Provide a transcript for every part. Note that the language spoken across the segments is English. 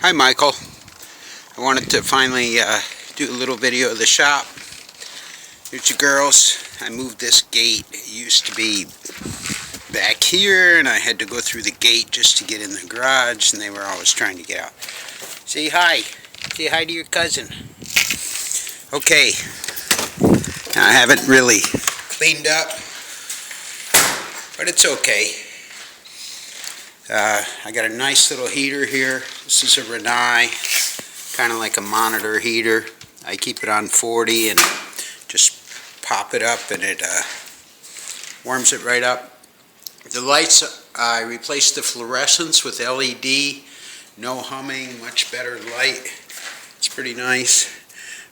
Hi Michael, I wanted to finally do a little video of the shop. Here's your girls. I moved this gate. It used to be back here and I had to go through the gate just to get in the garage, and they were always trying to get out. Say hi. Say hi to your cousin. Okay, now, I haven't really cleaned up, but it's okay. I got a nice little heater here. This is a Rinnai, kind of like a monitor heater. I keep it on 40 and just pop it up and it warms it right up. The lights, I replaced the fluorescents with LED. No humming, much better light. It's pretty nice.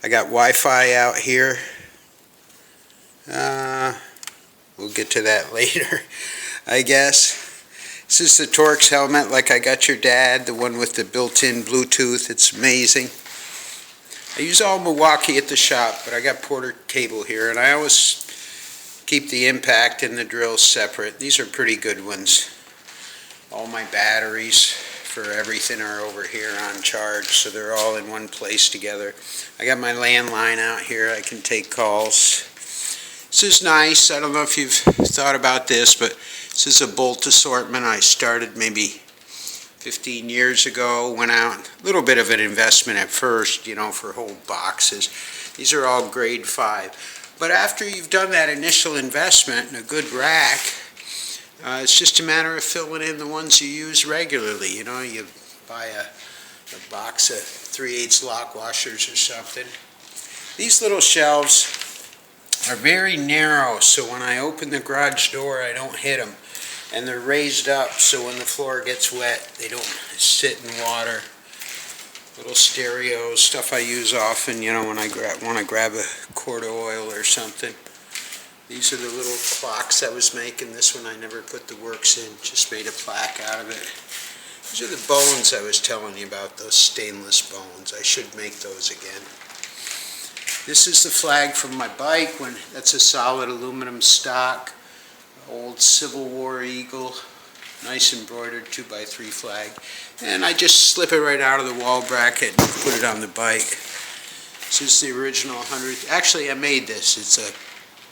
I got Wi-Fi out here. We'll get to that later, I guess. This is the Torx helmet, like I got your dad, the one with the built-in Bluetooth. It's amazing. I use all Milwaukee at the shop, but I got Porter cable here, and I always keep the impact and the drills separate. These are pretty good ones. All my batteries for everything are over here on charge, so they're all in one place together. I got my landline out here. I can take calls. This is nice. I don't know if you've thought about this, but this is a bolt assortment I started maybe 15 years ago. Went out, a little bit of an investment at first, you know, for whole boxes. These are all grade 5. But after you've done that initial investment in a good rack, it's just a matter of filling in the ones you use regularly. You know, you buy a box of 3/8 lock washers or something. These little shelves are very narrow, so when I open the garage door I don't hit them, and they're raised up so when the floor gets wet they don't sit in water. Little stereos, stuff I use often, you know, when I want to grab a quart of oil or something. These are the little clocks I was making. This one I never put the works in, just made a plaque out of it. These are the bones I was telling you about, those stainless bones. I should make those again. This is the flag from my bike. That's a solid aluminum stock, old Civil War eagle, nice embroidered 2x3 flag. And I just slip it right out of the wall bracket and put it on the bike. This is the original 100th. Actually, I made this. It's a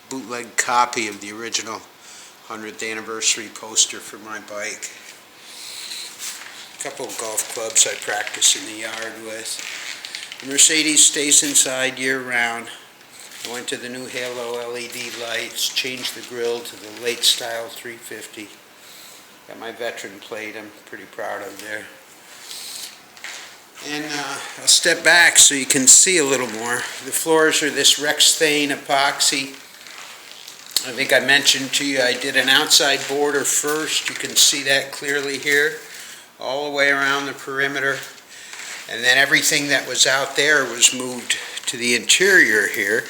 bootleg copy of the original 100th anniversary poster for my bike. A couple of golf clubs I practice in the yard with. The Mercedes stays inside year-round. I went to the new Halo LED lights, changed the grille to the late style 350. Got my veteran plate I'm pretty proud of there. And I'll step back so you can see a little more. The floors are this Rexthane epoxy. I think I mentioned to you I did an outside border first. You can see that clearly here, all the way around the perimeter. And then everything that was out there was moved to the interior here,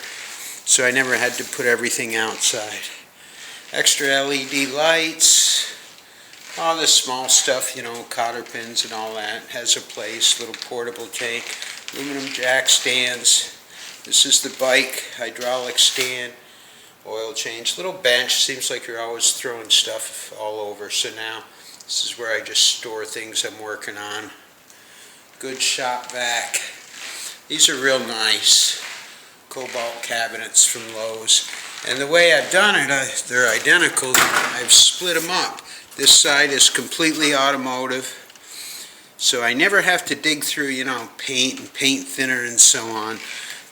so I never had to put everything outside. Extra LED lights, all the small stuff, you know, cotter pins and all that, has a place, little portable tank, aluminum jack stands. This is the bike, hydraulic stand, oil change, little bench. Seems like you're always throwing stuff all over, so now this is where I just store things I'm working on. Good shop vac. These are real nice cobalt cabinets from Lowe's, and the way I've done it, they're identical. I've split them up. This side is completely automotive, so I never have to dig through, you know, paint and paint thinner and so on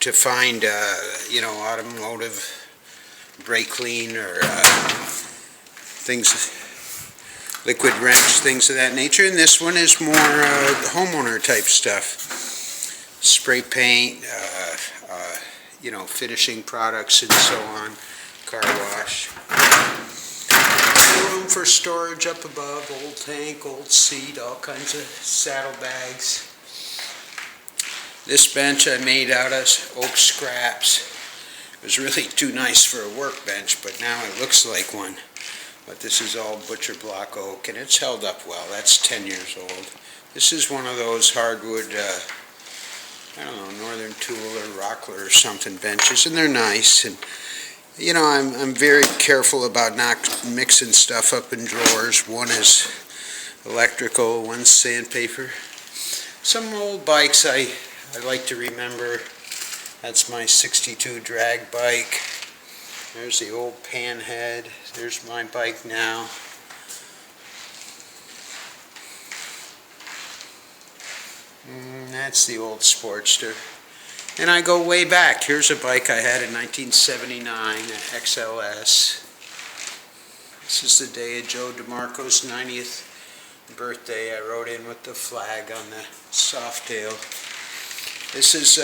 to find you know, automotive brake clean or things, liquid wrench, things of that nature. And this one is more homeowner type stuff. Spray paint, you know, finishing products and so on. Car wash. Room for storage up above, old tank, old seat, all kinds of saddlebags. This bench I made out of oak scraps. It was really too nice for a workbench, but now it looks like one. But this is all butcher block oak, and it's held up well. That's 10 years old. This is one of those hardwood, I don't know, Northern Tool or Rockler or something benches, and they're nice. And you know, I'm very careful about not mixing stuff up in drawers. One is electrical, one's sandpaper. Some old bikes I like to remember. That's my 62 drag bike. There's the old Panhead. There's my bike now. That's the old Sportster. And I go way back. Here's a bike I had in 1979, an XLS. This is the day of Joe DeMarco's 90th birthday. I rode in with the flag on the Softail. This is,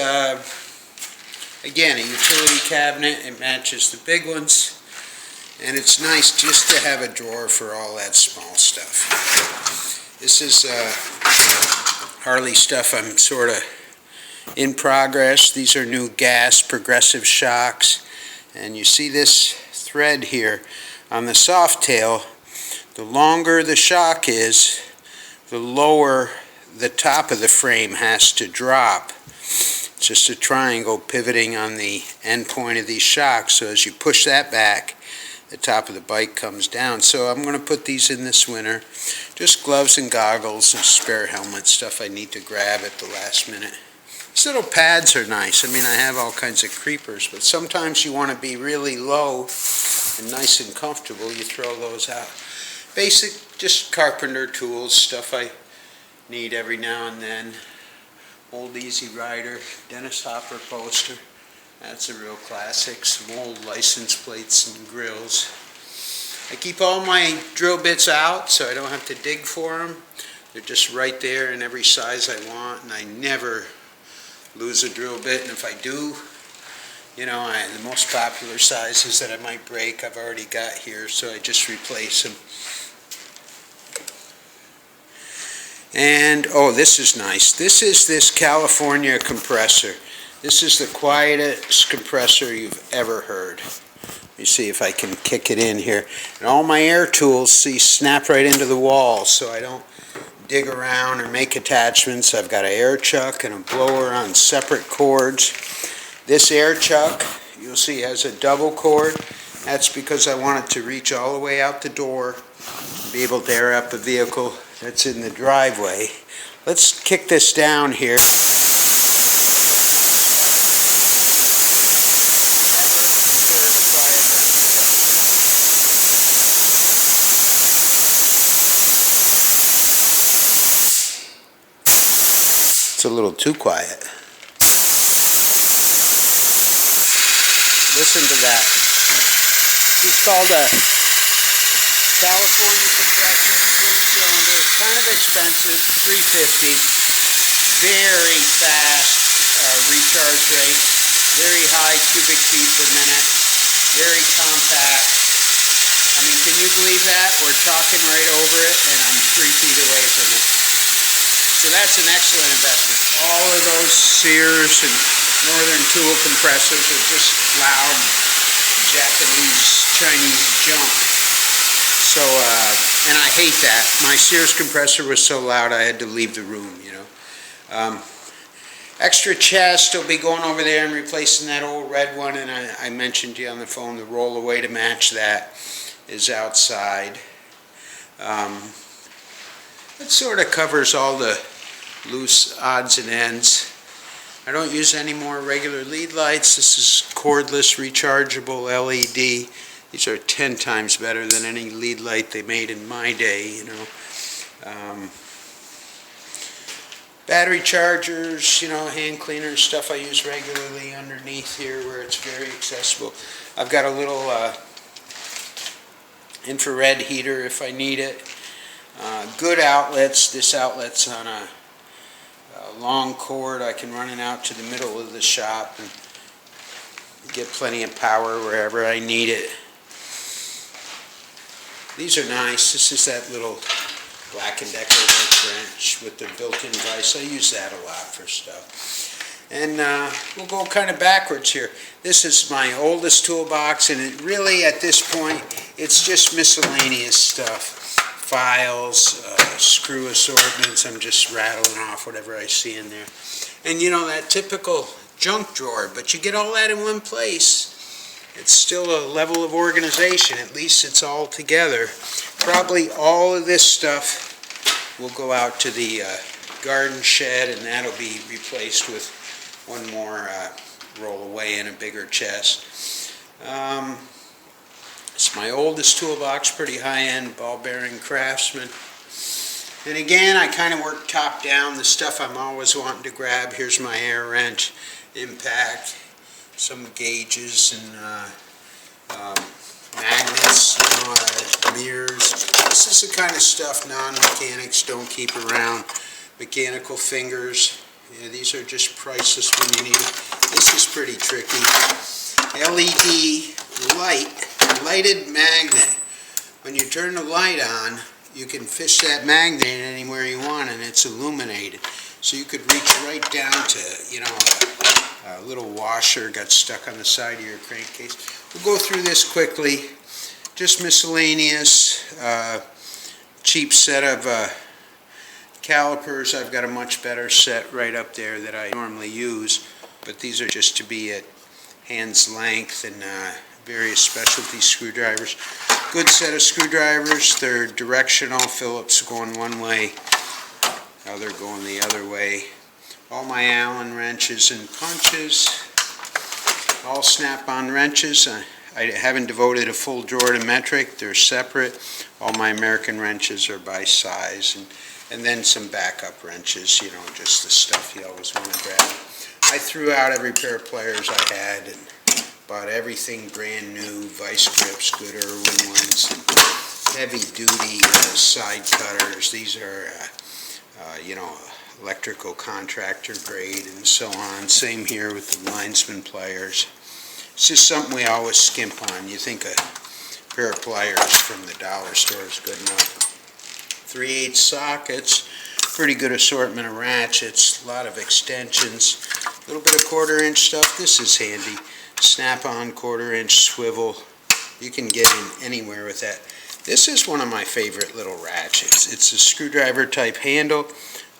again, a utility cabinet. It matches the big ones. And it's nice just to have a drawer for all that small stuff. This is Harley stuff I'm sort of in progress. These are new gas progressive shocks. And you see this thread here on the Softail. The longer the shock is, the lower the top of the frame has to drop. It's just a triangle pivoting on the end point of these shocks, so as you push that back, the top of the bike comes down. So I'm going to put these in this winter. Just gloves and goggles and spare helmet stuff I need to grab at the last minute. These little pads are nice. I mean, I have all kinds of creepers, but sometimes you want to be really low and nice and comfortable. You throw those out. Basic, just carpenter tools, stuff I need every now and then. Old Easy Rider, Dennis Hopper poster. That's a real classic. Some old license plates and grills. I keep all my drill bits out so I don't have to dig for them. They're just right there in every size I want, and I never lose a drill bit. And if I do, you know, the most popular sizes that I might break, I've already got here, so I just replace them. And, oh, this is nice. This is this California compressor. This is the quietest compressor you've ever heard. Let me see if I can kick it in here. And all my air tools, see, snap right into the wall, so I don't dig around or make attachments. I've got an air chuck and a blower on separate cords. This air chuck, you'll see, has a double cord. That's because I want it to reach all the way out the door, be able to air up a vehicle that's in the driveway. Let's kick this down here. It's a little too quiet. Listen to that. It's called a California compressor, twin cylinder, kind of expensive, $350. Very fast recharge rate, very high cubic feet per minute, very compact. I mean, can you believe that? We're talking right over it and I'm 3 feet away from it. So that's an excellent investment. All of those Sears and Northern Tool compressors are just loud Japanese, Chinese junk. So, and I hate that. My Sears compressor was so loud I had to leave the room, you know. Extra chest, will be going over there and replacing that old red one, and I mentioned to you on the phone, the roll-away to match that is outside. It sort of covers all the loose odds and ends. I don't use any more regular lead lights. This is cordless rechargeable LED. These are 10 times better than any lead light they made in my day, you know. Battery chargers, you know, hand cleaners, stuff I use regularly underneath here where it's very accessible. I've got a little infrared heater if I need it. Good outlets. This outlet's on a long cord. I can run it out to the middle of the shop and get plenty of power wherever I need it. These are nice. This is that little Black & Decker workbench with the built-in vise. I use that a lot for stuff. And we'll go kind of backwards here. This is my oldest toolbox, and it really, at this point, it's just miscellaneous stuff. Files, screw assortments. I'm just rattling off whatever I see in there. And you know, that typical junk drawer, but you get all that in one place. It's still a level of organization. At least it's all together. Probably all of this stuff will go out to the garden shed, and that'll be replaced with one more roll away in a bigger chest. It's my oldest toolbox, pretty high-end ball bearing Craftsman. And again, I kind of work top down, the stuff I'm always wanting to grab. Here's my air wrench, impact, some gauges and magnets, mirrors. This is the kind of stuff non-mechanics don't keep around. Mechanical fingers, yeah, these are just priceless when you need them. This is pretty tricky. LED lighted magnet. When you turn the light on, you can fish that magnet anywhere you want, and it's illuminated. So you could reach right down to, you know, a little washer got stuck on the side of your crankcase. We'll go through this quickly. Just miscellaneous, cheap set of calipers. I've got a much better set right up there that I normally use, but these are just to be at hand's length, and various specialty screwdrivers. Good set of screwdrivers. They're directional. Phillips going one way, other going the other way. All my Allen wrenches and punches. All snap-on wrenches. I haven't devoted a full drawer to metric. They're separate. All my American wrenches are by size, and then some backup wrenches, you know, just the stuff you always want to grab. I threw out every pair of pliers I had and bought everything brand new, vice grips, good Irwin ones, and heavy duty side cutters. These are, you know, electrical contractor grade and so on. Same here with the linesman pliers. It's just something we always skimp on. You think a pair of pliers from the dollar store is good enough. 3/8 sockets, pretty good assortment of ratchets, a lot of extensions, a little bit of 1/4 inch stuff. This is handy. Snap-on 1/4 inch swivel. You can get in anywhere with that. This is one of my favorite little ratchets. It's a screwdriver type handle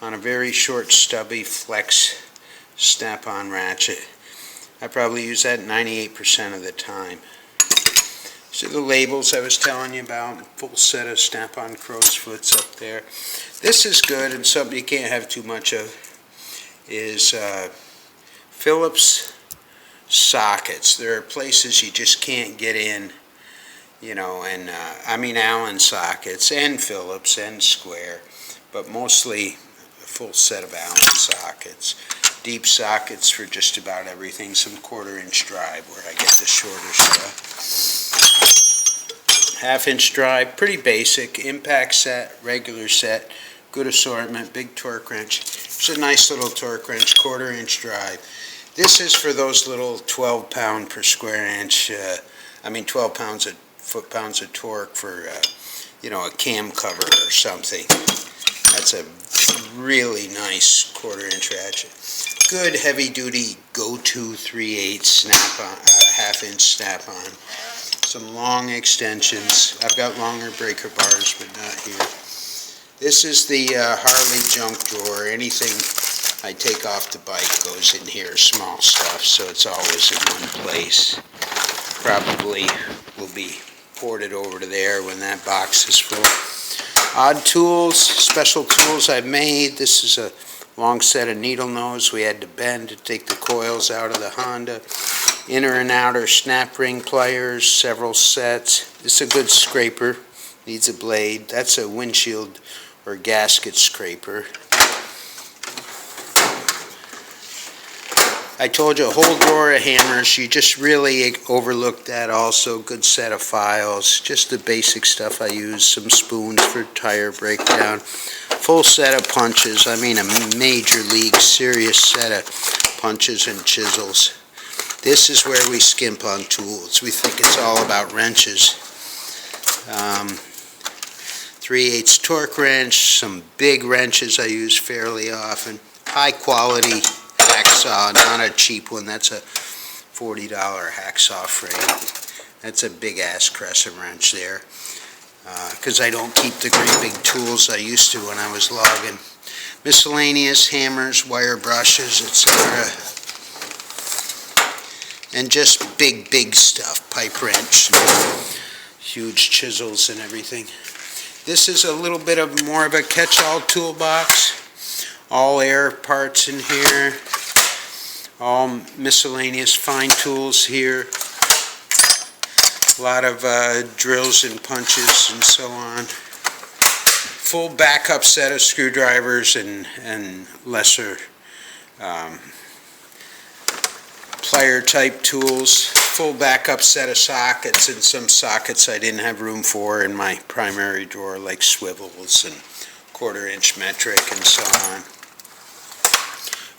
on a very short stubby flex snap-on ratchet. I probably use that 98% of the time. So the labels I was telling you about, full set of snap-on crow's foots up there. This is good, and something you can't have too much of is Phillips sockets. There are places you just can't get in, you know, and I mean Allen sockets and Phillips and square, but mostly a full set of Allen sockets. Deep sockets for just about everything. Some 1/4 inch drive where I get the shorter stuff. 1/2 inch drive, pretty basic. Impact set, regular set, good assortment, big torque wrench. It's a nice little torque wrench, 1/4 inch drive. This is for those little 12 pound per square inch, 12 foot-pounds of torque for, you know, a cam cover or something. That's a really nice 1/4 inch ratchet. Good heavy-duty go-to 3/8 snap-on, 1/2 inch snap-on. Some long extensions. I've got longer breaker bars, but not here. This is the Harley junk drawer. Anything I take off the bike goes in here, small stuff, so it's always in one place. Probably will be ported over to there when that box is full. Odd tools, special tools I've made. This is a long set of needle nose we had to bend to take the coils out of the Honda. Inner and outer snap ring pliers, several sets. This is a good scraper, needs a blade. That's a windshield or gasket scraper. I told you a whole drawer of hammers. You just really overlooked that also. Good set of files, just the basic stuff I use. Some spoons for tire breakdown. Full set of punches. I mean a major league serious set of punches and chisels. This is where we skimp on tools. We think it's all about wrenches. 3/8 torque wrench, some big wrenches I use fairly often. High quality hacksaw, not a cheap one. That's a $40 hacksaw frame. That's a big ass crescent wrench there. Because I don't keep the great big tools I used to when I was logging. Miscellaneous hammers, wire brushes, etc. And just big stuff, pipe wrench, huge chisels and everything. This is a little bit of more of a catch-all toolbox. all air parts in here, all miscellaneous fine tools here, a lot of drills and punches and so on. Full backup set of screwdrivers and lesser plier type tools. Full backup set of sockets, and some sockets I didn't have room for in my primary drawer, like swivels and 1/4 inch metric and so on.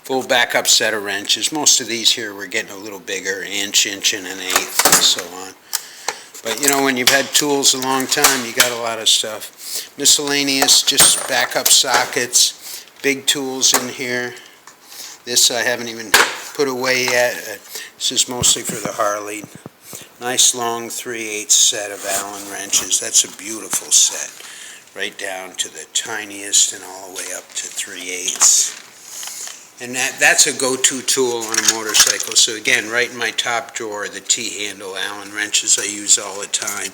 Full backup set of wrenches. Most of these here were getting a little bigger, inch and 1/8 and so on. But you know, when you've had tools a long time, you got a lot of stuff. Miscellaneous, just backup sockets, big tools in here. This I haven't even put away yet. This is mostly for the Harley. Nice long 3/8 set of Allen wrenches. That's a beautiful set. Right down to the tiniest and all the way up to 3/8. And that's a go-to tool on a motorcycle. So again, right in my top drawer, the T-handle Allen wrenches I use all the time.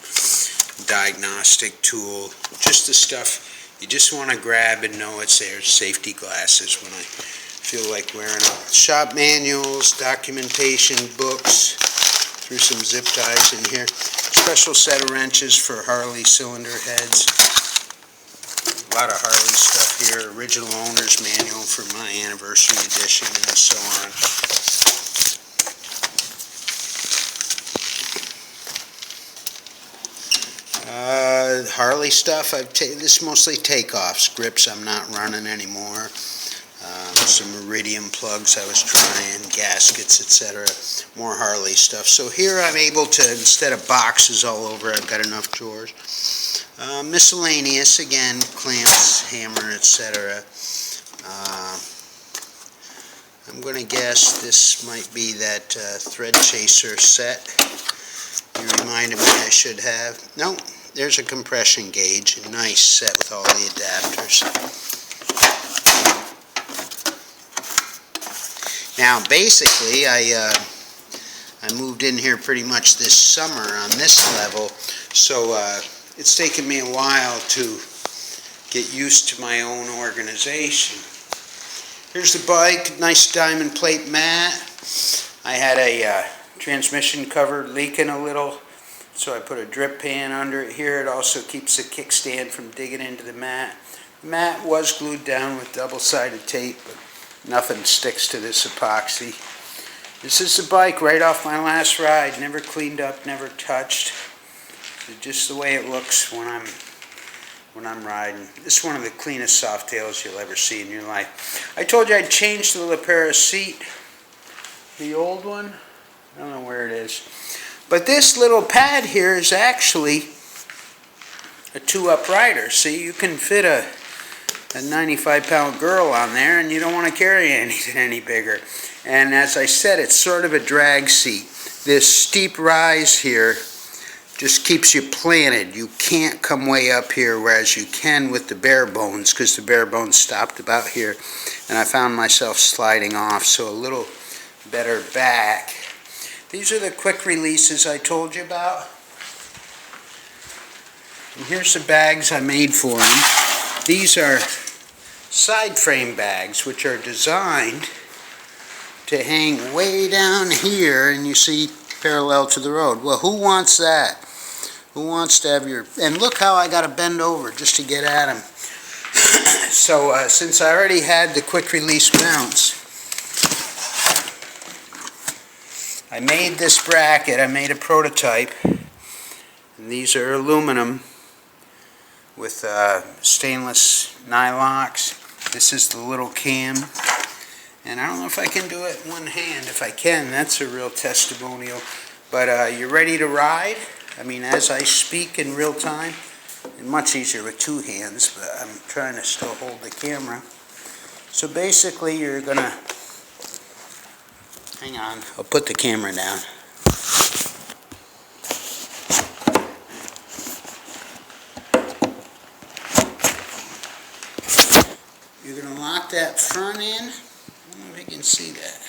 Diagnostic tool. Just the stuff you just want to grab and know it's there. Safety glasses when I feel like wearing out. Shop manuals, documentation, books. Threw some zip ties in here. Special set of wrenches for Harley cylinder heads. A lot of Harley stuff here. Original owner's manual for my anniversary edition and so on. Harley stuff, this is mostly takeoffs. Grips I'm not running anymore. Some iridium plugs I was trying, gaskets, etc. More Harley stuff. So here I'm able to, instead of boxes all over, I've got enough drawers. Miscellaneous, again, clamps, hammer, etc. I'm going to guess this might be that thread chaser set you reminded me I should have. No, there's a compression gauge, a nice set with all the adapters. Now basically I moved in here pretty much this summer on this level, so it's taken me a while to get used to my own organization. Here's the bike, nice diamond plate mat. I had a transmission cover leaking a little, so I put a drip pan under it here. It also keeps the kickstand from digging into the mat. The mat was glued down with double-sided tape, but nothing sticks to this epoxy. This is the bike right off my last ride. Never cleaned up, never touched. It's just the way it looks when I'm riding. This is one of the cleanest Softails you'll ever see in your life. I told you I'd change the Lapera seat. The old one, I don't know where it is. But this little pad here is actually a 2-up rider. See, you can fit a 95-pound girl on there, and you don't want to carry anything any bigger. And as I said, it's sort of a drag seat. This steep rise here just keeps you planted. You can't come way up here, whereas you can with the bare bones, because the bare bones stopped about here, and I found myself sliding off. So a little better back. These are the quick releases I told you about. And here's the bags I made for them. These are side frame bags, which are designed to hang way down here, and you see parallel to the road. Well, who wants that? Who wants to have your... And look how I got to bend over just to get at them. So since I already had the quick release mounts, I made this bracket. I made a prototype, and these are aluminum with stainless nylocks. This is the little cam, and I don't know if I can do it one hand. If I can, that's a real testimonial. But you're ready to ride? I mean, as I speak in real time, and much easier with 2 hands, but I'm trying to still hold the camera. So basically you're gonna, hang on, I'll put the camera down. You're gonna lock that front in. I don't know if you can see that.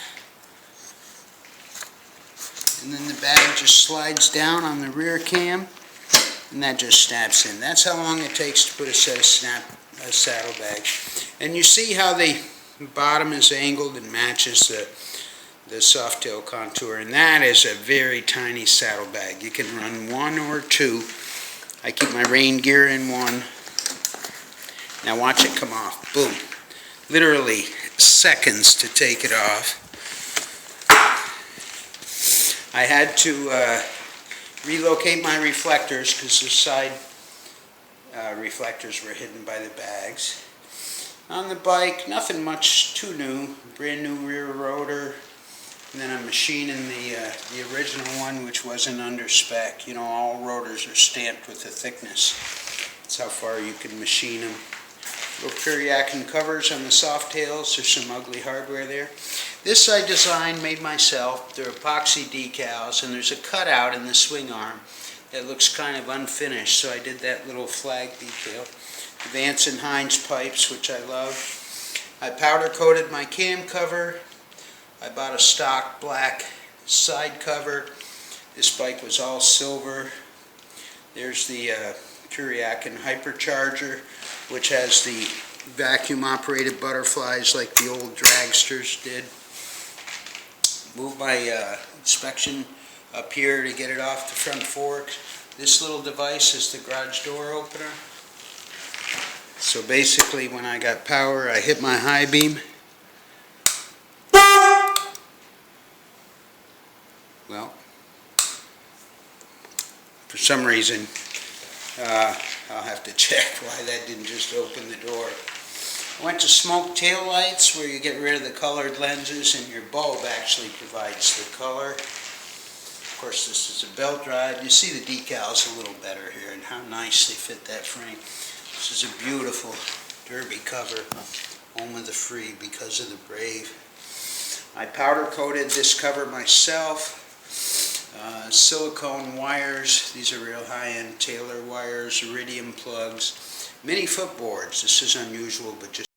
And then the bag just slides down on the rear cam, and that just snaps in. That's how long it takes to put a set of saddlebags. And you see how they The bottom is angled and matches the soft tail contour, and that is a very tiny saddlebag. You can run one or two. I keep my rain gear in one. Now watch it come off. Boom. Literally seconds to take it off. I had to relocate my reflectors because the side reflectors were hidden by the bags. On the bike, nothing much too new. Brand new rear rotor, and then I'm machining the original one, which wasn't under spec. You know, all rotors are stamped with the thickness. That's how far you can machine them. Little Kuriakin covers on the soft tails. There's some ugly hardware there. This I designed, made myself. They're epoxy decals, and there's a cutout in the swing arm that looks kind of unfinished, so I did that little flag detail. Vance and Hines pipes, which I love. I powder coated my cam cover. I bought a stock black side cover. This bike was all silver. There's the Kuriakin hypercharger, which has the vacuum operated butterflies like the old dragsters did. Move my inspection up here to get it off the front fork. This little device is the garage door opener. So basically, when I got power, I hit my high beam. Well, for some reason, I'll have to check why that didn't just open the door. I went to smoke taillights, where you get rid of the colored lenses, and your bulb actually provides the color. Of course, this is a belt drive. You see the decals a little better here, and how nice they fit that frame. This is a beautiful derby cover, home of the free because of the Brave. I powder coated this cover myself. Silicone wires. These are real high-end Taylor wires, iridium plugs. Mini footboards. This is unusual, but just